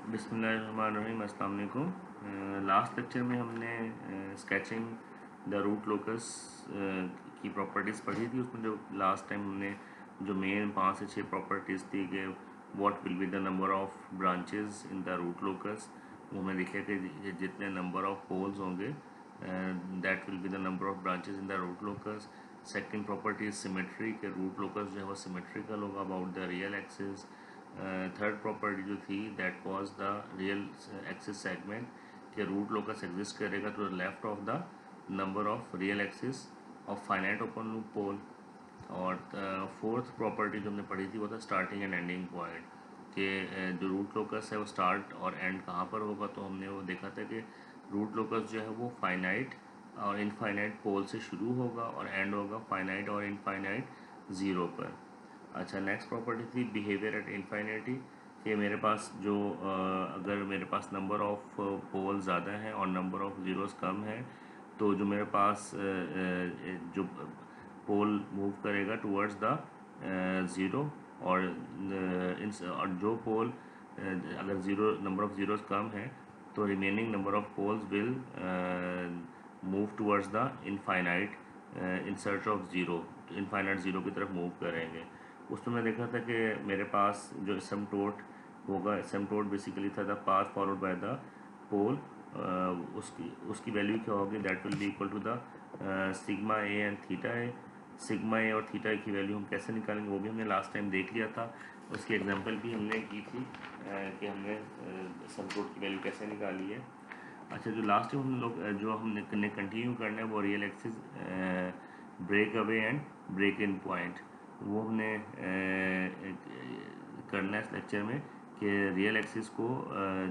बिस्मिल्लाहिर्रहमानिर्रहीम, अस्सलाम वालेकुम। लास्ट लेक्चर में हमने स्केचिंग द रूट लोकस की प्रॉपर्टीज़ पढ़ी थी। उसमें जो लास्ट टाइम हमने जो मेन 5 से 6 प्रॉपर्टीज़ थी कि what will be the number of branches in the root locus, वो हमने देखा कि जितने नंबर ऑफ पोल्स होंगे that will be the number of branches in the root locus. Second property is symmetry, के रूट लोकस जो है वो सिमेट्रिकल होगा about the real axis. Third property जो थी that was the real axis segment, के root locus exist करेगा to the left of the number of real axis of finite open loop pole. और fourth property जो हमने पढ़ी थी वो था स्टार्टिंग एंड एंडिंग पॉइंट, कि जो रूट लोकस है वो स्टार्ट और एंड कहाँ पर होगा। तो हमने वो देखा था कि रूट लोकस जो है वो फाइनाइट और इनफाइनाइट पोल से शुरू होगा और एंड होगा फाइनाइट और इनफाइनाइट ज़ीरो पर। अच्छा, नेक्स्ट प्रॉपर्टी थी बिहेवियर एट इनफाइनिटी, कि मेरे पास जो अगर मेरे पास नंबर ऑफ पोल ज़्यादा है और नंबर ऑफ ज़ीरोज़ कम है, तो जो मेरे पास जो पोल मूव करेगा टुवर्ड्स द ज़ीरो, और जो पोल अगर ज़ीरो नंबर ऑफ ज़ीरोज़ कम है तो remaining number of poles will move towards the infinite in search of zero, infinite zero की तरफ मूव करेंगे। उसमें मैं देखा था कि मेरे पास जो एसिम्पटोट होगा, एसिम्पटोट बेसिकली था the path followed by the pole, उसकी वैल्यू क्या होगी, that will be equal to the sigma A and theta A. Sigma A और थीटा ए की वैल्यू हम कैसे निकालेंगे वो भी हमने लास्ट टाइम देख लिया था। उसकी एग्जांपल भी हमने की थी कि हमने एसिम्पटोट की वैल्यू कैसे निकाली है। अच्छा, जो लास्ट टाइम हम लोग जो हमने कंटिन्यू करना है वो real axis break away and break in point, वो हमने करना है इस लेक्चर में, कि रियल एक्सिस को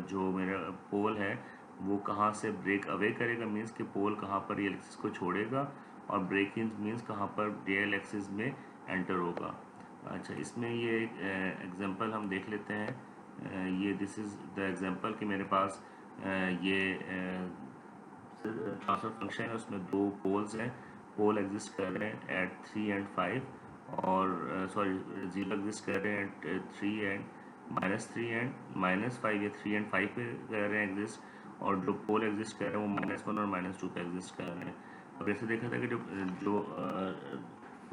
जो मेरा पोल है वो कहाँ से ब्रेक अवे करेगा, मीन्स कि पोल कहाँ पर रियल एक्सिस को छोड़ेगा, और ब्रेक इन मीन्स कहाँ पर रियल एक्सिस में एंटर होगा। अच्छा, इसमें ये एक एग्जांपल हम देख लेते हैं। ये दिस इज़ द एग्जांपल कि मेरे पास ये ट्रांसफर फंक्शन है, उसमें दो पोल्स हैं, पोल एग्जिस्ट कर रहे हैं एट 3 एंड 5, और सॉरी जीरो एग्जिस्ट कर रहे हैं एट 3 एंड -3 एंड -5, या 3 एंड 5 पे कर रहे हैं एग्जिस्ट, और जो पोल एग्जिस्ट कर रहे हैं वो -1 और -2 पे एग्जिस्ट कर रहे हैं। अब ऐसे देखा था कि जो जो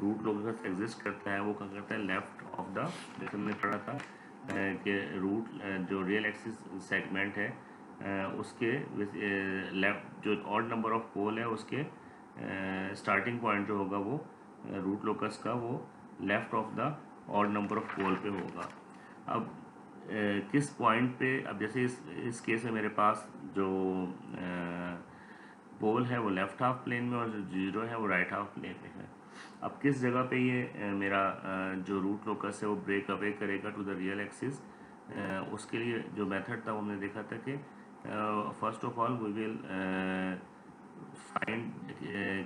रूट लोकस एग्जिस्ट करता है वो क्या करता है, लेफ्ट ऑफ द, जैसे हमने पढ़ा था कि रूट जो रियल एक्सिस सेगमेंट है उसके लेफ्ट जो ऑड नंबर ऑफ पोल है उसके स्टार्टिंग पॉइंट जो होगा वो रूट लोकस का वो left of the odd number of pole पे होगा। अब किस पॉइंट पे, अब जैसे इस केस में मेरे पास जो पोल है वो लेफ्ट हाफ प्लेन में और जो जीरो है वो राइट हाफ प्लेन में है। अब किस जगह पे ये मेरा जो रूट लोकस है वो ब्रेक अवे करेगा टू द रियल एक्सिस, उसके लिए जो मेथड था वो हमने देखा था कि first of all we will find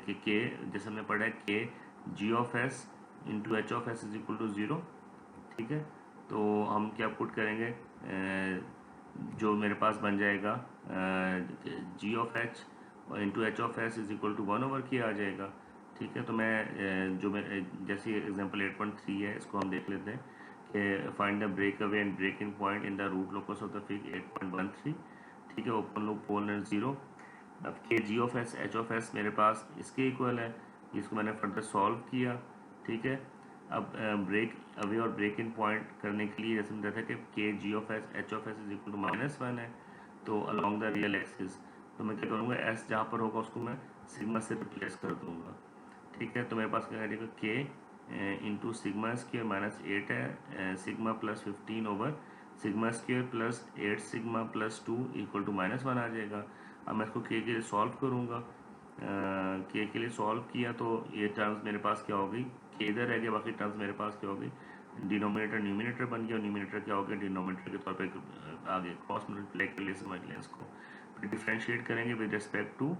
के जैसे हमने पढ़ा है के G of S into H of S is equal to zero. ठीक है, तो हम क्या पुट करेंगे, जो मेरे पास बन जाएगा जी ऑफ एच और into H of S is equal to 1 over K आ जाएगा। ठीक है, तो मैं जो मैं जैसे एग्जांपल 8.3 है इसको हम देख लेते हैं कि find the break away and break in point in the root locus of the fig 8.13। ठीक है, open loop pole and zero. अब K G of S H of S मेरे पास इसके इक्वल है, इसको मैंने फर्दर सॉल्व किया। ठीक है, अब ब्रेक अवे और ब्रेक इन पॉइंट करने के लिए जैसे मैं था कि K G of S H of S is equal to -1 है, तो अलॉन्ग द रियल एक्सिस, तो मैं क्या करूँगा, एस जहाँ पर होगा उसको मैं सिग्मा से रिप्लेस कर दूँगा। ठीक है, तो मेरे पास क्या रहेगा, के इंटू सिग्मा स्क्वेयर -8 है, sigma plus 15 over sigma square plus 8 sigma plus 2 equal to -1 आ जाएगा। अब मैं इसको के लिए सॉल्व करूँगा, के लिए सॉल्व किया तो ये टर्म्स मेरे पास क्या होगी, के इधर रह गया, बाकी टर्म्स मेरे पास क्या होगी, डिनोमिनेटर न्यूमिनेटर बन गया, और न्यूमिनेटर क्या हो गया, डिनोमिनेटर के तौर पे आगे क्रॉस मल्टीप्लाई के लिए समझ लें इसको। फिर डिफ्रेंशिएट करेंगे विद रिस्पेक्ट टू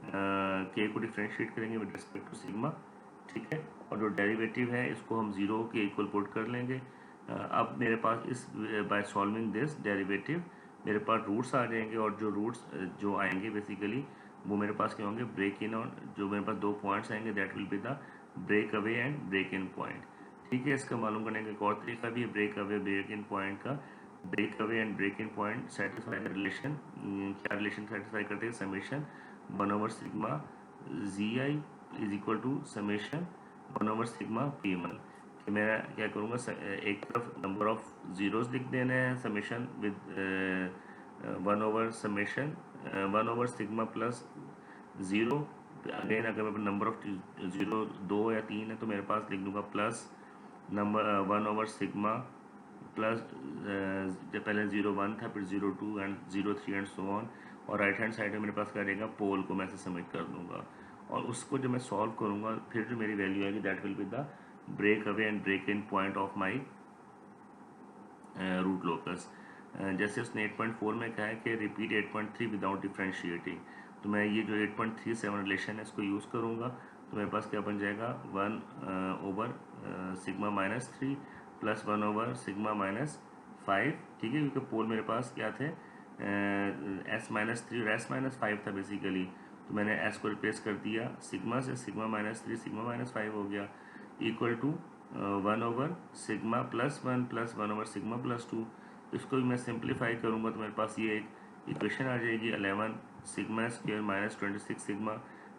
के को डिफ्रेंशिएट करेंगे विद रिस्पेक्ट टू सिग्मा। ठीक है, और जो डेरिवेटिव है इसको हम ज़ीरो के इक्वल पुट कर लेंगे। अब मेरे पास इस बाय सॉल्विंग दिस डेरिवेटिव मेरे पास रूट्स आ जाएंगे, और जो रूट्स जो आएंगे बेसिकली वो मेरे पास क्या होंगे, ब्रेक इन, और जो मेरे पास दो पॉइंट्स आएंगे that will be the break away and break in point. ठीक है, इसका मालूम करने का एक और तरीका भी है break away break in point का, break away and break in point satisfy the relation. क्या रिलेशन सेटिस्फाई करते हैं? समेशन 1/सिग्मा ZI is equal to summation 1/सिग्मा P1। कि मैं क्या करूँगा, एक तरफ नंबर ऑफ जीरोस लिख देने हैं समेशन विद 1/समेशन 1/सिग्मा प्लस ज़ीरो। अगेन अगर मेरे पास नंबर ऑफ ज़ीरो 2 या 3 है तो मेरे पास लिख दूँगा प्लस नंबर 1/सिग्मा प्लस जब पहले 0 1 था, फिर 0 2 एंड 0 3 एंड सो ऑन। और राइट हैंड साइड में मेरे पास क्या रहेगा, पोल को मैं ऐसे सबमिट कर दूंगा। और उसको जब मैं सॉल्व करूंगा फिर जो मेरी वैल्यू आएगी that will be the break away and break in point of my root locus. जैसे उसने 8.4 में कहा है कि रिपीट 8.3 विदाउट डिफ्रेंशिएटिंग, तो मैं ये जो 8.37 रिलेशन है इसको यूज़ करूँगा। तो मेरे पास क्या बन जाएगा 1/सिग्मा-3 प्लस 1/सिग्मा-5। ठीक है, क्योंकि पोल मेरे पास क्या थे S-3 और S-5 था बेसिकली। तो मैंने S को रिप्लेस कर दिया सिग्मा से, सिग्मा-3 सिग्मा-5 हो गया इक्वल टू 1/सिग्मा+1 प्लस 1/सिग्मा+2। इसको भी मैं सिंप्लीफाई करूँगा तो मेरे पास ये एक इक्वेशन आ जाएगी 11 sigma square minus 26 sigma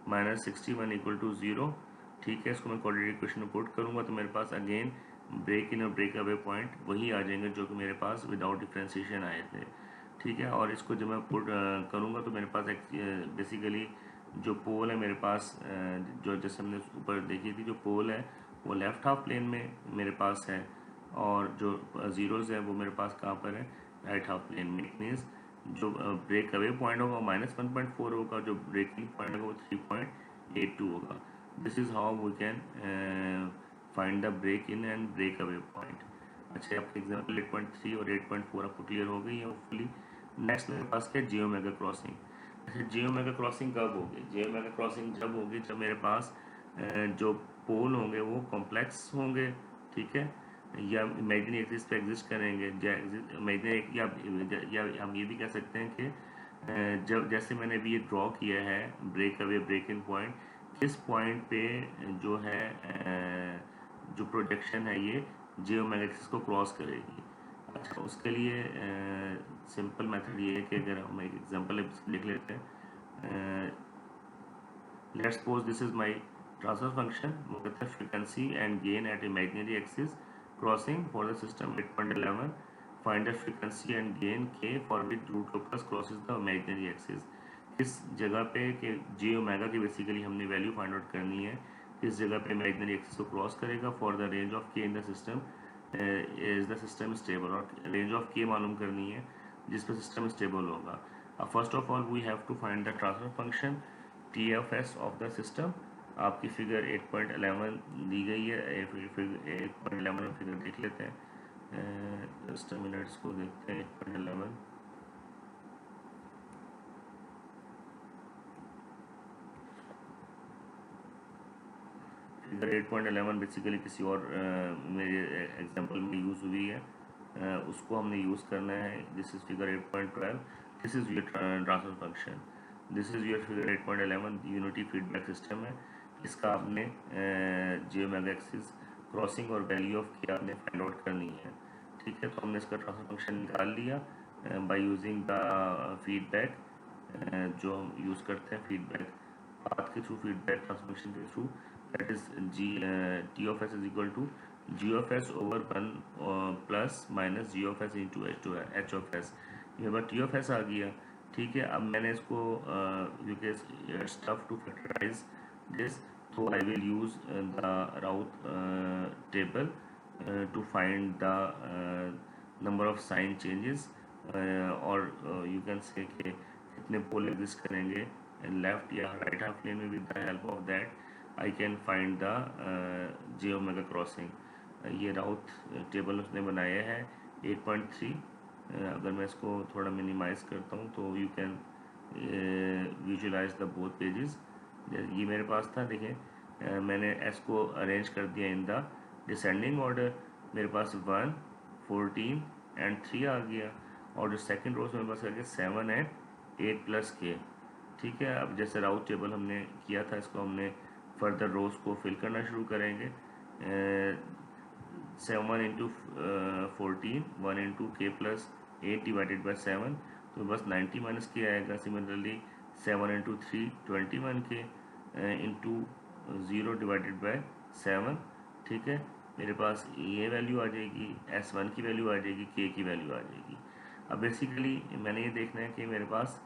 minus 61 equal to 0। ठीक है, इसको मैं क्वाड्रेटिक इक्वेशन में पुट करूँगा तो मेरे पास अगेन ब्रेक इन और ब्रेक अवे पॉइंट वही आ जाएंगे जो कि मेरे पास विदाउट डिफ्रेंशिएशन आए थे। ठीक है, और इसको जब मैं पुट करूँगा तो मेरे पास बेसिकली जो पोल है मेरे पास जो जैसे हमने ऊपर देखी थी, जो पोल है वो लेफ़्ट हाफ प्लेन में मेरे पास है, और जो ज़ीरोज़ है वो मेरे पास कहाँ पर है, राइट हाफ प्लेन में। इट मीन्स जो ब्रेक अवे पॉइंट होगा -1.4 होगा, जो ब्रेकिंग पॉइंट होगा वो 3.82 होगा। This is how we can find the break in and break away point. अच्छा, आपके एग्जाम्पल 8.3 और 8.4 आपको क्लियर हो गई है होपफुली। नेक्स्ट मेरे पास क्या है, जियो मेगा क्रॉसिंग। अच्छा, जियो मेगा क्रॉसिंग कब होगी? जियो मेगा क्रॉसिंग जब होगी जब मेरे पास जो पोल होंगे वो कॉम्प्लेक्स होंगे, ठीक है, या इमेजिनरी एक्सिस पे एग्जिस्ट करेंगे। इमेजिनरी या हम ये भी कह सकते हैं कि जब जैसे मैंने अभी ये ड्रॉ किया है break away break in point, किस पॉइंट पे जो है जो प्रोजेक्शन है ये जियो मेगा एक्सिस को क्रॉस करेगी। अच्छा, उसके लिए सिंपल मेथड ये है कि अगर हम एक एग्जांपल लिख लेते हैं, let's suppose this is my transfer function. वो कहता है frequency and gain at imaginary axis crossing for the system 8.11, find the frequency and gain K for which root locus crosses the imaginary axis. किस जगह पे कि J omega की basically हमने value find out करनी है, किस जगह पे इमेजिनरी एक्सिस को क्रॉस करेगा for the range of K in the system is the system stable. और रेंज ऑफ के मालूम करनी है जिस पर सिस्टम स्टेबल होगा। First of all we have to find the transfer function TFS of the system. आपकी figure 8.11 दी गई है, फिगर 8.11 में फिगर देख लेते हैं, जस्ट मिनट्स को देखते हैं। 8.11 फिगर 8.11 बेसिकली किसी और मेरे एग्जांपल में यूज़ हुई है, उसको हमने यूज़ करना है। This is figure 8.12, this is your transfer function, this is your figure 8.11 unity feedback system है। इसका आपने जियो मेगा एक्सिस क्रॉसिंग और वैल्यू ऑफ के आपने फाइंड आउट करनी है। ठीक है, तो हमने इसका ट्रांसफर फंक्शन निकाल लिया बाय यूजिंग द फीडबैक, जो हम यूज़ करते हैं फीडबैक पाथ के थ्रू, फीडबैक ट्रांसफॉर्मेशन के थ्रू। That is T of S is equal to G of S over 1 plus minus G of S into H of S। मेरे पास T of S आ गया। ठीक है, अब मैंने इसको क्योंकि स्टफ टू फैक्टराइज दिस, तो I will use the route table to find the number of sign changes, और यू कैन से कि कितने पोल एग्जिस्ट करेंगे लेफ्ट या राइट हाफ प्लेन में। With the help of that I can find the j omega crossing. ये Routh table उसने बनाया है 8.3। अगर मैं इसको थोड़ा मिनिमाइज करता हूँ तो you can visualize the both pages. ये मेरे पास था, देखें मैंने एस को अरेंज कर दिया इन द डिसेंडिंग ऑर्डर। मेरे पास 1 14 एंड 3 आ गया, और जो सेकंड रोज मेरे पास आ गया 7 एंड 8 प्लस के। ठीक है, अब जैसे राउट टेबल हमने किया था इसको हमने फर्दर रोज को फिल करना शुरू करेंगे। 7 इंटू 14, 1 इंटू के प्लस 8 डिवाइडेड बाई 7, तो बस 90 माइनस के आएगा। सिमिलरली 7 इंटू 3 21 के इंटू 0 डिवाइडेड बाई 7, ठीक है। मेरे पास ये वैल्यू आ जाएगी, S1 की वैल्यू आ जाएगी, K की वैल्यू आ जाएगी। अब बेसिकली मैंने ये देखना है कि मेरे पास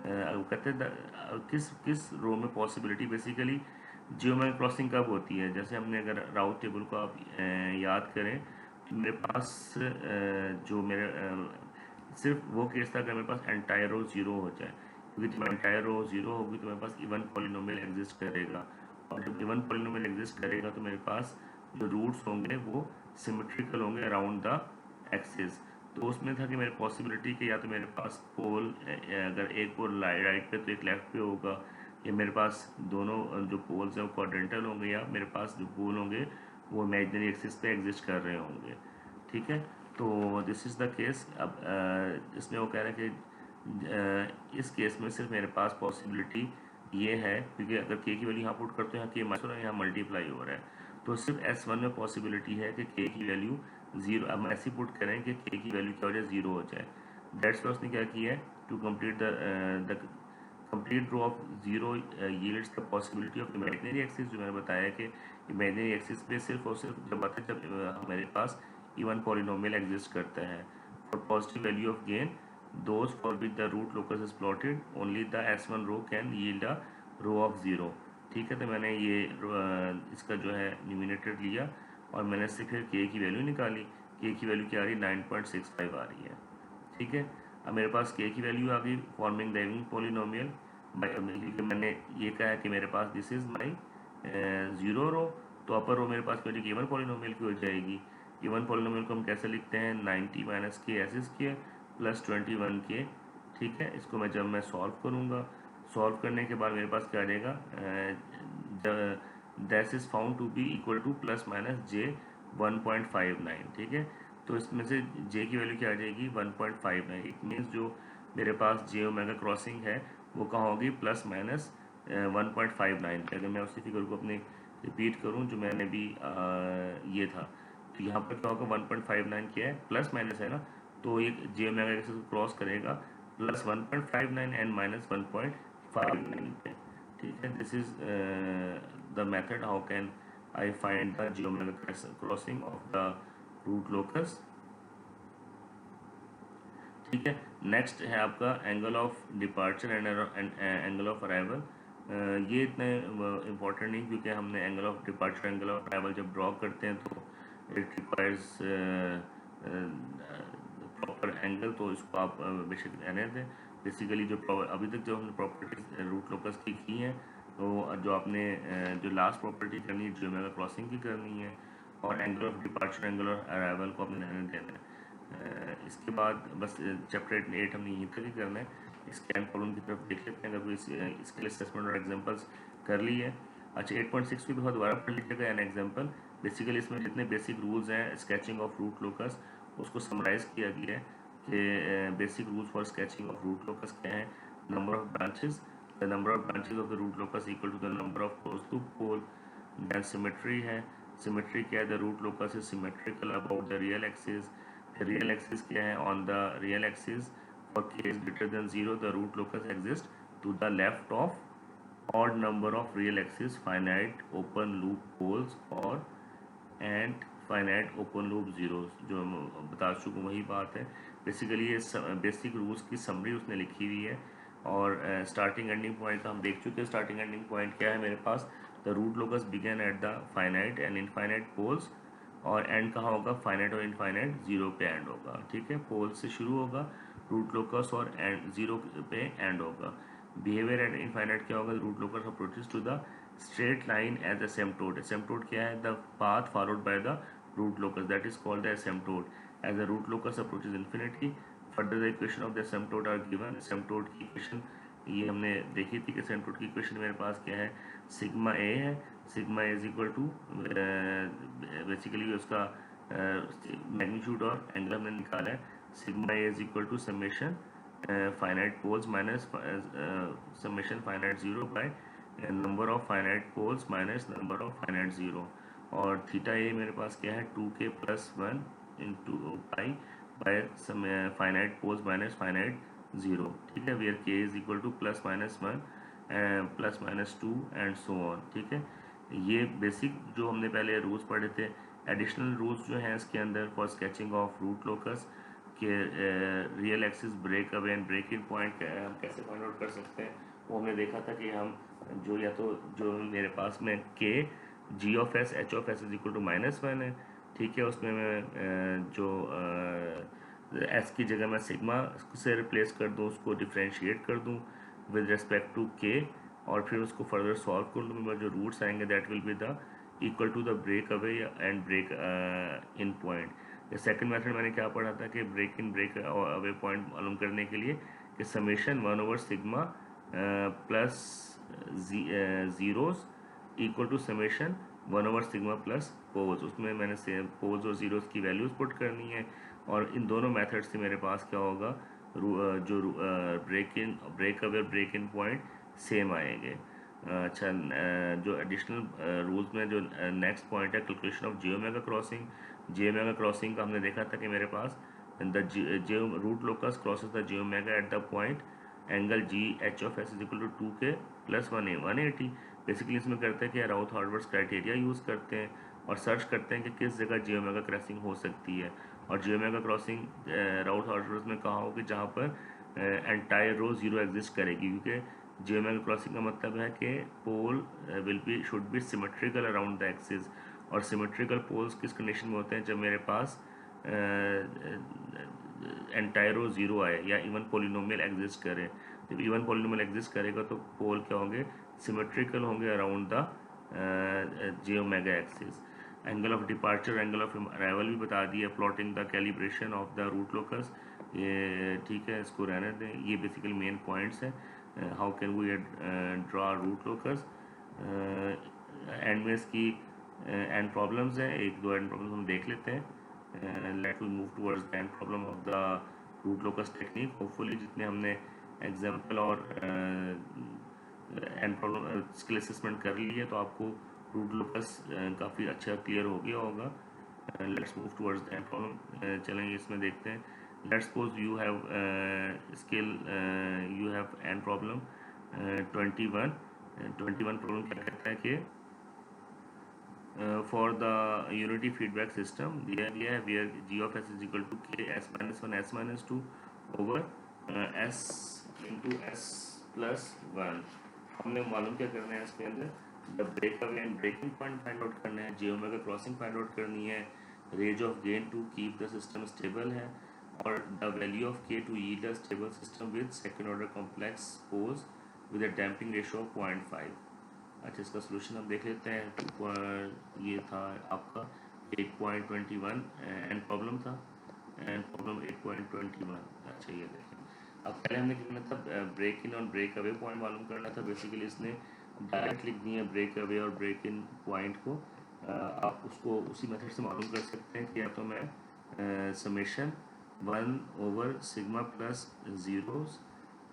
कहते हैं किस किस रो में पॉसिबिलिटी, बेसिकली जियोमेट्रिक क्रॉसिंग कब होती है। जैसे हमने अगर राउट टेबल को आप याद करें तो मेरे पास जो मेरे सिर्फ वो केस था अगर मेरे पास एंटायर रो ज़ीरो हो जाए, क्योंकि जब एंटायर रो ज़ीरो होगी तो मेरे पास इवन पॉलिनोमियल एग्जिस्ट करेगा, और जब इवन पॉलिनोमियल एग्जिस्ट करेगा तो मेरे पास जो रूट्स होंगे वो सिमेट्रिकल होंगे अराउंड द एक्सिस। तो उसमें था कि मेरे पॉसिबिलिटी कि या तो मेरे पास पोल अगर एक पोल राइट पे तो एक लेफ्ट पे होगा, या मेरे पास दोनों जो पोल्स हैं वो क्वाड्रेंटल होंगे, या मेरे पास जो पोल होंगे वो इमेजिनरी एक्सिस पे एग्जिस्ट कर रहे होंगे, ठीक है। तो दिस इज़ द केस। अब इसमें वो कह रहे हैं कि इस केस में सिर्फ मेरे पास पॉसिबिलिटी ये है, क्योंकि अगर के की वैल्यू यहाँ पुट करते हैं कि माइनस हो रहा है, यहाँ मल्टीप्लाई हो रहा है, तो सिर्फ S1 में पॉसिबिलिटी है कि के की वैल्यू ज़ीरो, अब ऐसे पुट करें कि के की वैल्यू क्या हो जाए, ज़ीरो हो जाए। दैट्स वाई उसने क्या किया है, to complete the complete row of zero yields the possibility of imaginary axis. जो मैंने बताया कि इमेजिनरी एक्सिस पे सिर्फ और सिर्फ जब आता है जब हमारे पास इवन पॉलिनोमियल एग्जिस्ट करता है। For positive value of gain those for which the root locus is plotted only the S1 row can yield a row of zero, ठीक है। तो मैंने ये इसका जो है न्यूमिनेटर लिया और मैंने इससे फिर के की वैल्यू निकाली। के की वैल्यू क्या आ रही है, 9.65 आ रही है, ठीक है। अब मेरे पास के की वैल्यू आ गई फॉर्मिंग द इवन पॉलिनोमियल, क्योंकि मैंने ये कहा है कि मेरे पास this is my zero row, तो अपर रो मेरे पास मेरी इवन पॉलिनोमियल की हो जाएगी। इवन पॉलिनोमियल को हम कैसे लिखते हैं, 90 माइनस के एस स्क्वायर प्लस 21 के, ठीक है। इसको मैं सॉल्व करूँगा, सॉल्व करने के बाद मेरे पास क्या आ जाएगा, this is found to be equal to plus minus J 1.59, ठीक है। तो इसमें से जे की वैल्यू क्या आ जाएगी, 1.59। इट मीन्स जो मेरे पास जे ओमेगा क्रॉसिंग है वो कहाँ होगी, प्लस माइनस 1.59 पे। अगर मैं उसी फिगर को अपने रिपीट करूँ जो मैंने भी ये था, तो यहाँ पर क्या होगा, 1.59 क्या है, प्लस माइनस है ना, तो ये जे ओमेगा एक्सिस को क्रॉस करेगा प्लस 1.59 एंड माइनस 1.59 पे, ठीक है। This is the method how can I find the j omega crossing of the root locus, ठीक है। नेक्स्ट है आपका angle of departure and angle of arrival. ये इतने इम्पोर्टेंट नहीं, क्योंकि हमने angle of departure angle of arrival जब ड्रॉ करते हैं तो इट रिक्वायर्स प्रॉपर एंगल, तो इसको आप बेशक रहने दें। बेसिकली जो अभी तक जो हमने प्रॉपर्टीज रूट लोकस की हैं, तो जो आपने जो लास्ट प्रॉपर्टी करनी है जियोमेट्रिकल क्रॉसिंग की करनी है, और angle of departure angle of arrival को आपने रहने देना है। इसके बाद बस चैप्टर 8 हमने यहीं तक ही करना है। इसके एंड प्रॉब्लम की तरफ देख लेते हैं, अगर कोई इसके लिए असेसमेंट और एग्जांपल्स कर ली है। अच्छा 8.6 भी बहुत दोबारा पढ़ लीजिएगा एन एग्जांपल। बेसिकली इसमें जितने बेसिक रूल्स हैं स्केचिंग ऑफ रूट लोकस उसको समराइज़ किया गया है कि basic rules for sketching of root locus क्या है। Number of branches, the number of branches of the root locus equal to the number of close to pole. Then symmetry है, symmetry क्या है, the root locus is symmetrical about the real axis. Real axis क्या है, on the real axis for k is greater than 0 the root locus exists to the left of odd number of real axis finite open loop poles or and finite open loop zeros। जो मैं बता चुका हूँ वही बात है। Basically ये basic rules की समरी उसने लिखी हुई है, और स्टार्टिंग एंडिंग पॉइंट हम देख चुके हैं। स्टार्टिंग एंडिंग पॉइंट क्या है मेरे पास, the root locus begin at the finite and infinite poles, और एंड कहाँ होगा, फाइनाइट और इनफाइनाइट जीरो पे एंड होगा, ठीक है। पोल से शुरू होगा रूट लोकस और एंड जीरो पे एंड होगा। बिहेवियर एट इनफाइनाइट क्या होगा, root locus approaches to the straight line as asymptote. Asymptote क्या है, the path followed by the root locus that is called the asymptote. As the root locus approaches infinity further the equation of the asymptote are given. Asymptote की equation ये हमने देखी थी कि एसिम्पटोट की equation मेरे पास क्या है, सिग्मा ए है, sigma is equal to basically उसका मैग्नीट्यूड और एंगल हमने निकाला है। Sigma is equal to summation finite poles minus summation finite zero by number of finite poles minus number of finite zero. और थीटा ए मेरे पास क्या है 2k+1 into pi by finite poles minus finite zero, ठीक है, where k is equal to +-1 +-2 and so on, ठीक है। ये बेसिक जो हमने पहले रूल्स पढ़े थे। एडिशनल रूल्स जो हैं इसके अंदर for sketching of root locus के real axis break away and break in point हम कैसे फाइंड आउट कर सकते हैं, वो हमने देखा था कि हम जो या तो जो मेरे पास में के g(s) h(s) is equal to -1 है, ठीक है, उसमें मैं जो एस की जगह मैं सिग्मा से रिप्लेस कर दूँ, उसको डिफ्रेंशिएट कर दूँ विद रिस्पेक्ट टू के, और फिर उसको फर्दर सॉल्व कर लूँ। मेरे जो रूट्स आएंगे that will be the equal to the break away and break in point. Second method मैंने क्या पढ़ा था कि break in break away point मालूम करने के लिए कि समेशन 1/सिग्मा plus zeros equal to summation 1/सिग्मा प्लस पोल्स। उसमें मैंने से पोल्स और ज़ीरोज़ की वैल्यूज़ पुट करनी है, और इन दोनों मेथड से मेरे पास क्या होगा, जो break away break in point same आएंगे। अच्छा, जो एडिशनल रूल्स में जो नेक्स्ट पॉइंट है calculation of J omega crossing. J omega crossing का हमने देखा था कि मेरे पास the J root locus crosses the J omega at the point angle g(h)(s) is equal to 2k+180। Basically इसमें करते हैं कि राउथ हार्वर्ड्स क्राइटेरिया यूज़ करते हैं और सर्च करते हैं कि किस जगह जियोमेगा क्रॉसिंग हो सकती है। और जियोमेगा क्रॉसिंग राउथ हार्वर्ड्स में कहाँ होगी, जहाँ पर एंटायर रो ज़ीरो एग्जिस्ट करेगी, क्योंकि जियोमेगा क्रॉसिंग का मतलब है कि pole should be symmetrical around the axis. और सिमेट्रिकल पोल्स किस कंडीशन में होते हैं, जब मेरे पास एंटायरो ज़ीरो आए या इवन पोलिनोमियल एग्जिस्ट करे। जब इवन पोलिनोमियल एग्जिस्ट करेगा तो पोल क्या होंगे, सिमेट्रिकल होंगे around the J omega axis. Angle of departure angle of arrival भी बता दिया, plotting the calibration of the root locus, ये ठीक है, इसको रहने दें, ये बेसिकली मेन पॉइंट्स हैं। How can we draw root locus. End में इसकी एंड प्रॉब्लम्स हैं, एक दो एंड प्रॉब्लम्स हम देख लेते हैं। Let we move towards the end problem of the root locus technique. Hopefully जितने हमने एग्जाम्पल और एंड प्रॉब्लम स्किल असेसमेंट कर ली है तो आपको रूट लोकस काफ़ी अच्छा क्लियर हो गया होगा। Let's move towards the end problem. चलेंगे इसमें देखते हैं। Let's suppose you have skill you have and problem 21 problem क्या कहता है कि for the unity feedback system दिया गया है where g(s) is equal to k s-1 s-2 over s into s plus 1। हमने मालूम क्या करना है इसके अंदर, the break away and breaking point find out करना है, जियोमेगा क्रॉसिंग फाइंड आउट करनी है, range of gain to keep the system stable है, और द वैल्यू ऑफ के to yield a stable system with second order complex poles with a damping ratio of 0.5। अच्छा, इसका solution हम देख लेते हैं। ये था आपका 8.21 एंड प्रॉब्लम था, एंड प्रॉब्लम 8.21। अच्छा, ये देखें, अब पहले हमने क्या करना था, ब्रेक इन और ब्रेक अवे पॉइंट मालूम करना था। बेसिकली इसने डायरेक्ट लिख दिए ब्रेक अवे और ब्रेक इन पॉइंट को। आप उसको उसी मेथड से मालूम कर सकते हैं कि या तो मैं समेशन 1/सिग्मा plus zeros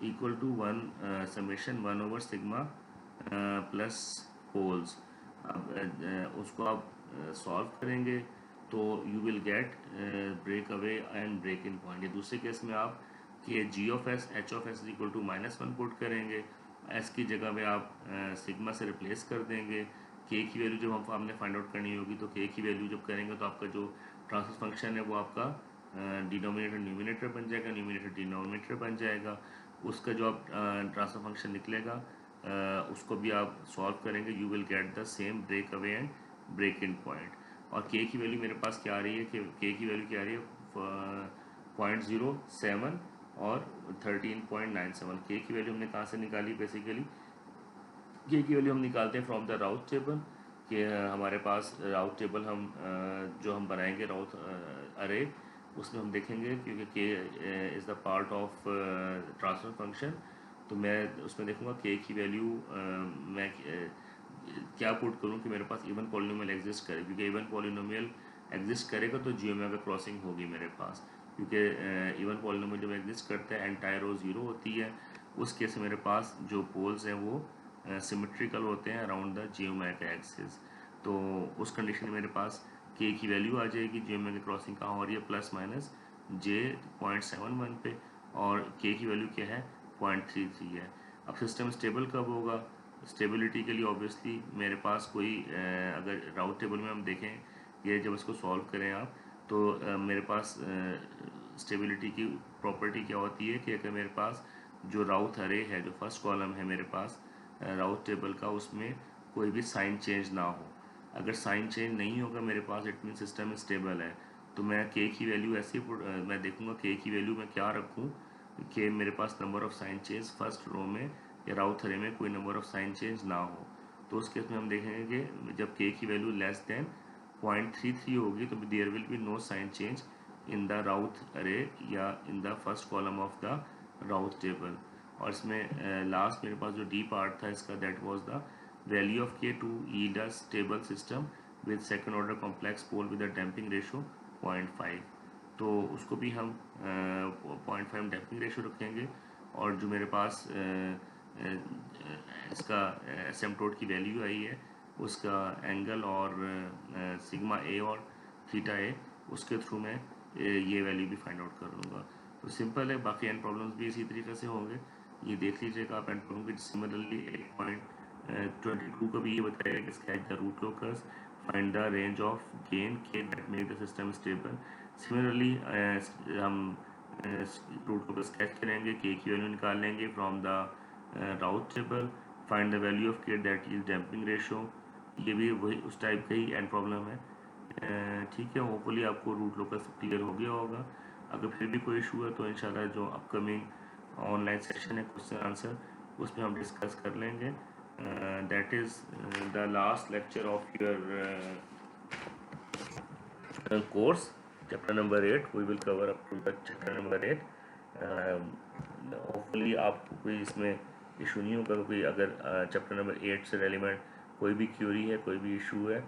equal to 1 summation 1/सिग्मा प्लस पोल्स। अब उसको आप सॉल्व करेंगे तो you will get break away and break in point. दूसरे केस में आप कि g(s) h(s) equal to -1 put करेंगे, s की जगह में आप सिग्मा से रिप्लेस कर देंगे। k की वैल्यू जब हमने फाइंड आउट करनी होगी तो k की वैल्यू जब करेंगे तो आपका जो ट्रांसफर फंक्शन है वो आपका डिनोमिनेटर न्यूमिनेटर बन जाएगा, न्यूमिनेटर डिनोमिनेटर बन जाएगा। उसका जो आप ट्रांसफर फंक्शन निकलेगा उसको भी आप सॉल्व करेंगे, you will get the same break away and break in point. और के की वैल्यू मेरे पास क्या आ रही है कि के की वैल्यू क्या आ रही है 0.07 और 13.97। के की वैल्यू हमने कहाँ से निकाली, बेसिकली के की वैल्यू हम निकालते हैं फ्रॉम द राउथ टेबल। कि हमारे पास राउथ टेबल हम जो हम बनाएंगे राउथ अरे, उसमें हम देखेंगे क्योंकि के is the part of transfer function, तो मैं उसमें देखूंगा के की वैल्यू मैं क्या पुट करूं कि मेरे पास इवन पॉलिनोमियल एग्जिस्ट करे, क्योंकि इवन पॉलिनोमियल एग्जिस्ट करेगा तो जियोमेगा क्रॉसिंग होगी मेरे पास, क्योंकि इवन पॉलिनोमियल जब एग्जिस्ट करता है एंटायर रो ज़ीरो होती है, उस केस में मेरे पास जो पोल्स हैं वो सिमेट्रिकल होते हैं अराउंड द जियोमेगा एक्सिस। तो उस कंडीशन में मेरे पास के की वैल्यू आ जाएगी, जियोमेट्री क्रॉसिंग कहाँ हो रही है, प्लस माइनस J.71 पे, और के की वैल्यू क्या है, 0.33 है। अब सिस्टम स्टेबल कब होगा, स्टेबिलिटी के लिए ऑब्वियसली मेरे पास कोई अगर राउट टेबल में हम देखें, ये जब इसको सॉल्व करें आप, तो मेरे पास स्टेबिलिटी की प्रॉपर्टी क्या होती है कि अगर मेरे पास जो राउट अरे है, जो फर्स्ट कॉलम है मेरे पास राउट टेबल का, उसमें कोई भी साइन चेंज ना हो, अगर साइन चेंज नहीं होगा मेरे पास, इट मीन सिस्टम स्टेबल है। तो मैं के की वैल्यू ऐसे ही मैं देखूंगा के की वैल्यू मैं क्या रखूं कि मेरे पास number of sign change first row में या राउट अरे में कोई नंबर ऑफ साइन चेंज ना हो। तो उस केस में हम देखेंगे कि जब के की वैल्यू लेस देन 0.33 होगी तो there will be no sign change in the Routh array या in the first column of the route table. और इसमें लास्ट मेरे पास जो डी पार्ट था इसका, that was the value of के to yield a stable system with second order complex pole with a damping ratio 0.5। तो उसको भी हम 0.5 डैम्पिंग रेशो रखेंगे। और जो मेरे पास इसका एसिम्पटोट की वैल्यू आई है, उसका एंगल और सिग्मा ए और थीटा ए, उसके थ्रू मैं ये वैल्यू भी फाइंड आउट कर लूँगा। तो सिंपल है, बाकी एंड प्रॉब्लम्स भी इसी तरीके से होंगे, ये देख लीजिएगा आप एंड प्रॉब्लम भी। सिमिलरली 8.22 का भी ये बताया कि sketch the root locus, find the range of gain K that make the system stable. Similarly हम रूट लोकस स्केच करेंगे, के की वैल्यू निकाल लेंगे from the route table, find the value of K that is damping ratio. ये भी वही उस type का ही एंड प्रॉब्लम है। ठीक है, होपफुली आपको रूट लोकस क्लियर हो गया होगा। अगर फिर भी कोई इशू है तो इंशाल्लाह जो अपकमिंग ऑनलाइन सेशन है क्वेश्चन आंसर, उसमें हम डिस्कस कर लेंगे। That is the last lecture of your course, chapter number 8 we will cover up to the chapter number 8। Hopefully आपको कोई इसमें इशू नहीं होगा। कोई अगर चैप्टर नंबर 8 से रेलिवेंट कोई भी क्यूरी है, कोई भी इशू है,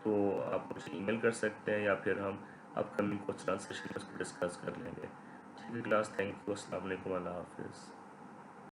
तो आप मुझे ईमेल कर सकते हैं या फिर हम अपकमिंग क्वेश्चन सेशन में उसको डिस्कस कर लेंगे। ठीक है क्लास, थैंक यू, अस्सलाम वालेकुम, अल्लाह हाफिज़।